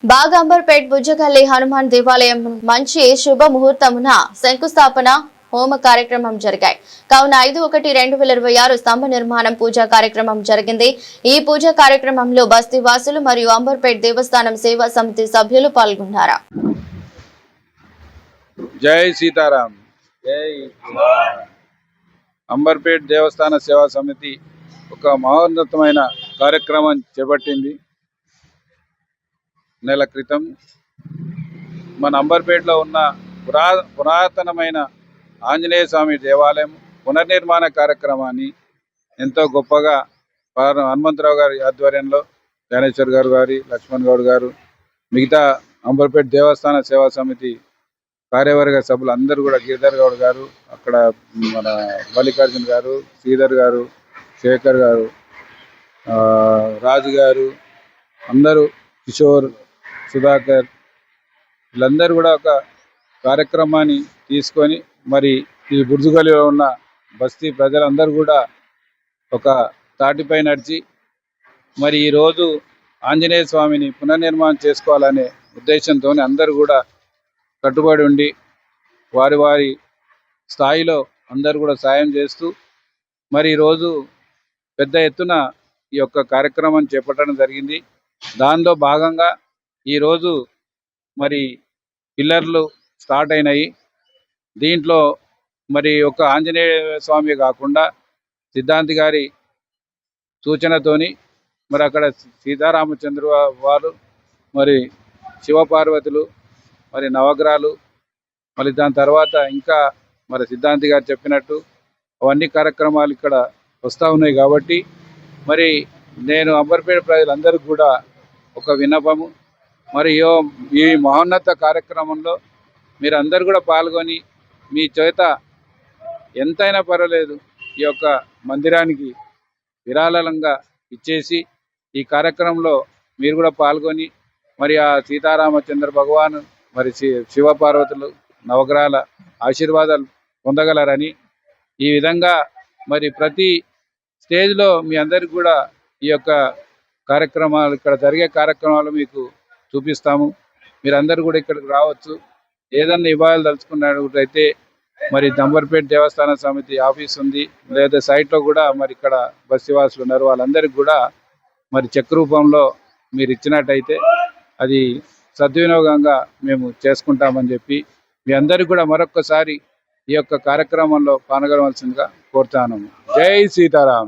బాగంబర్పేట్ బుజ్జగల్లి హనుమాన్ దేవాలయం మంచి శుభ ముహూర్తమున శంకుస్థాపన హోమ కార్యక్రమం జరిగాయి. కావున 5/1/2026 స్తంభ నిర్మాణం పూజా కార్యక్రమం జరిగింది. ఈ పూజా కార్యక్రమంలో బస్తీ వాసులు మరియు అంబర్పేట్ దేవస్థానం సేవా సమితి సభ్యులు పాల్గొన్నారు. జై సీతారాం. అంబర్పేట్ దేవస్థాన సేవా సమితి ఒక మహోన్నతమైన కార్యక్రమం చేపట్టింది. నెల క్రితం మన అంబర్పేటలో ఉన్న పురాతనమైన ఆంజనేయ స్వామి దేవాలయం పునర్నిర్మాణ కార్యక్రమాన్ని ఎంతో గొప్పగా హనుమంతరావు గారి ఆధ్వర్యంలో జ్ఞానేశ్వర్ గారు లక్ష్మణ్ గౌడ్ గారు మిగతా అంబర్పేట్ దేవస్థాన సేవా సమితి కార్యవర్గ సభ్యులు అందరూ కూడా గిరిధర్ గౌడ్ గారు, అక్కడ మన మల్లికార్జున్ గారు, శ్రీధర్ గారు, శేఖర్ గారు, రాజు గారు, అందరూ కిషోర్, సుధాకర్, వీళ్ళందరూ కూడా ఒక కార్యక్రమాన్ని తీసుకొని మరి ఈ బుర్జుగలిలో ఉన్న బస్తీ ప్రజలందరూ కూడా ఒక తాటిపై నడిచి మరి ఈరోజు ఆంజనేయ స్వామిని పునర్నిర్మాణం చేసుకోవాలనే ఉద్దేశంతో అందరూ కూడా కట్టుబడి ఉండి వారి స్థాయిలో అందరూ కూడా సాయం చేస్తూ మరి ఈరోజు పెద్ద ఎత్తున ఈ యొక్క కార్యక్రమం చేపట్టడం జరిగింది. దానిలో భాగంగా ఈరోజు మరి పిల్లర్లు స్టార్ట్ అయినాయి. దీంట్లో మరి ఒక ఆంజనేయ స్వామి కాకుండా సిద్ధాంతి గారి సూచనతోని మరి అక్కడ సీతారామచంద్ర వారు మరి శివపార్వతులు మరి నవగ్రహాలు మరి దాని తర్వాత ఇంకా మరి సిద్ధాంతి గారు చెప్పినట్టు అవన్నీ కార్యక్రమాలు ఇక్కడ వస్తూ ఉన్నాయి. కాబట్టి మరి నేను అంబర్పేట ప్రజలందరికీ కూడా ఒక విన్నపము, మరి ఈ మహోన్నత కార్యక్రమంలో మీరు అందరు కూడా పాల్గొని మీ చేత ఎంతైనా పర్వాలేదు ఈ యొక్క మందిరానికి విరాళంగా ఇచ్చేసి ఈ కార్యక్రమంలో మీరు కూడా పాల్గొని మరి ఆ సీతారామచంద్ర భగవాను మరి శివపార్వతులు నవగ్రహాల ఆశీర్వాదాలు పొందగలరని ఈ విధంగా మరి ప్రతి స్టేజ్లో మీ అందరికి కూడా ఈ యొక్క కార్యక్రమాలు ఇక్కడ జరిగే కార్యక్రమాలు మీకు చూపిస్తాము. మీరందరూ కూడా ఇక్కడికి రావచ్చు. ఏదన్నా ఇవ్వాలి తలుచుకున్నట్టయితే మరి అంబర్పేట దేవస్థాన సమితి ఆఫీస్ ఉంది, లేదా సైట్లో కూడా మరి ఇక్కడ బస్తీవాసులు ఉన్నారు. వాళ్ళందరికీ కూడా మరి చెక్ రూపంలో మీరు ఇచ్చినట్టయితే అది సద్వినియోగంగా మేము చేసుకుంటామని చెప్పి మీ అందరికీ కూడా మరొక్కసారి ఈ యొక్క కార్యక్రమంలో పాల్గొనవలసిందిగా కోరుతాను. జై సీతారాం.